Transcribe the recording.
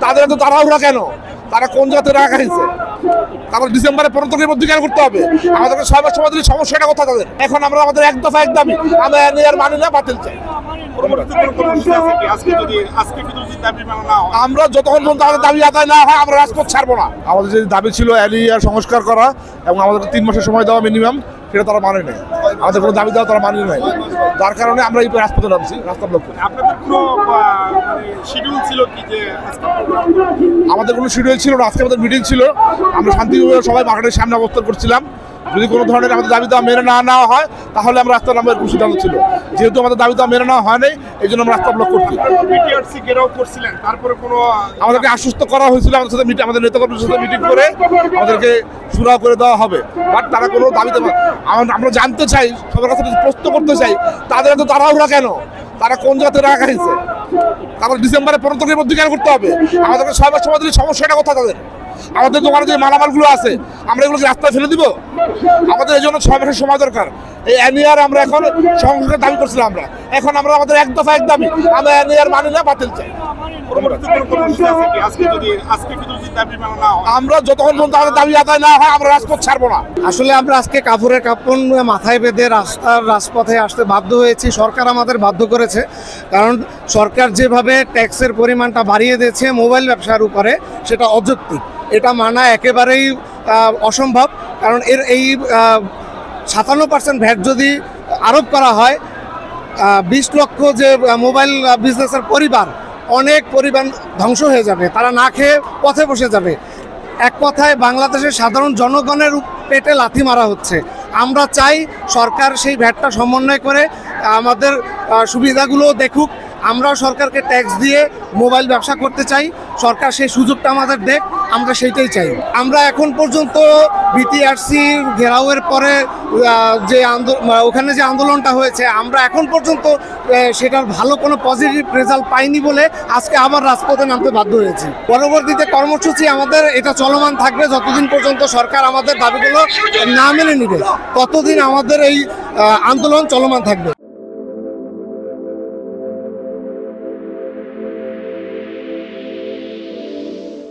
তাদের তো তাড়াহুড়া কেন? তারা কোন জাতের রাখা হয়েছে? তারপর ডিসেম্বরে 15 তারিখের মধ্যে কেন করতে হবে? আমাদেরকে 6 মাস সময় দিলে সমস্যাটা কোথায় তাদের? এখন আমরা আমাদের এক দফা এক দাবি, আমরা আর মানি না, বাতিল চাই। আমরা যতক্ষণ পর্যন্ত আমাদের দাবি আদায় না হয় আমরা রাজপথ ছাড়বো না। আমাদের যে দাবি ছিল এলিয়ার সংস্কার করা এবং আমাদের 3 মাসের সময় দেওয়া মিনিমাম, সেটা তারা মানে নাই। আমাদের কোনো দাবি দেওয়া তারা মানে নাই, যার কারণে আমরা এই রাজপথে নামছি, রাস্তার লোক। আপনাদের কোনো শিডিউল ছিল কি যে আমাদের কোনো শিডিউল ছিল না। আজকে আমাদের মিটিং ছিল, আমরা শান্তিভাবে সবাই মার্কেটের সামনে অবস্থান করছিলাম। যদি কোনো ধরনের আমাদের দাবি দেওয়া মেনে না নেওয়া হয় তাহলে আমরা রাস্তার নামে সিদ্ধান্ত ছিল। যেহেতু আমাদের দাবি দেওয়া মেনে নেওয়া হয় নাই, এই জন্য আমরা রাস্তা ব্লক করছি। বিটিআরসি ঘেরাও করছিলেন, তারপরে কোনো আমাদেরকে আশ্বস্ত করা হয়েছিল আমাদের সাথে আমাদের নেতাকর্মীদের সাথে মিটিং করে আমাদেরকে সুরাহ করে দেওয়া হবে, বাট তারা কোনো দাবি দেওয়া। আমরা জানতে চাই, সবার কাছে প্রশ্ন করতে চাই, তাদের তো তাড়াহুড়া কেন? তারা কোন জাতের রাখা হয়েছে? তারপর ডিসেম্বরে 15 তারিখের মধ্যে কেন করতে হবে? আমাদেরকে 6 মাস সময় দিলে সমস্যাটা কোথায় তাদের? আমাদের দোকানে যে মালামালগুলো আছে আমরা এগুলোকে রাস্তায় ফেলে দিব? আমাদের এই জন্য 6 মাসের সময় দরকার। এই এনইআর আমরা এখন সংস্কারের দাবি করছিলাম, আমরা এখন আমরা আমাদের এক দফা এক দাবি, আমরা এনইআর মানি না, বাতিল চাই। আমরা যতক্ষণ পর্যন্ত আমাদের দাবি আদায় না হয় আমরা রাজপথ ছাড়বো না। আসলে আমরা আজকে কাপড়ের কাপড় মাথায় বেঁধে রাজপথে আসতে বাধ্য হয়েছি। সরকার আমাদের বাধ্য করেছে, কারণ সরকার যেভাবে ট্যাক্সের পরিমাণটা বাড়িয়ে দিয়েছে মোবাইল ব্যবসার উপরে, সেটা অযৌক্তিক। এটা মানা একেবারেই অসম্ভব, কারণ এই 57% ভ্যাট যদি আরোপ করা হয়, 20 লক্ষ যে মোবাইল বিজনেসের পরিবার, অনেক পরিবার ধ্বংস হয়ে যাবে, তারা না খেয়ে পথে বসে যাবে। এক কথায় বাংলাদেশের সাধারণ জনগণের পেটে লাথি মারা হচ্ছে। আমরা চাই সরকার সেই ভ্যাটটা সমন্বয় করে আমাদের সুবিধাগুলো দেখুক। আমরাও সরকারকে ট্যাক্স দিয়ে মোবাইল ব্যবসা করতে চাই, সরকার সেই সুযোগটা আমাদের দেখ, আমরা সেইটাই চাই। আমরা এখন পর্যন্ত বিটিআরসি ঘেরাওয়ের পরে যে ওখানে যে আন্দোলনটা হয়েছে, আমরা এখন পর্যন্ত সেটার ভালো কোনো পজিটিভ রেজাল্ট পাইনি বলে আজকে আবার রাজপথে নামতে বাধ্য হয়েছি। পরবর্তীতে কর্মসূচি আমাদের এটা চলমান থাকবে, যতদিন পর্যন্ত সরকার আমাদের দাবিগুলো না মেনে নিবে ততদিন আমাদের এই আন্দোলন চলমান থাকবে।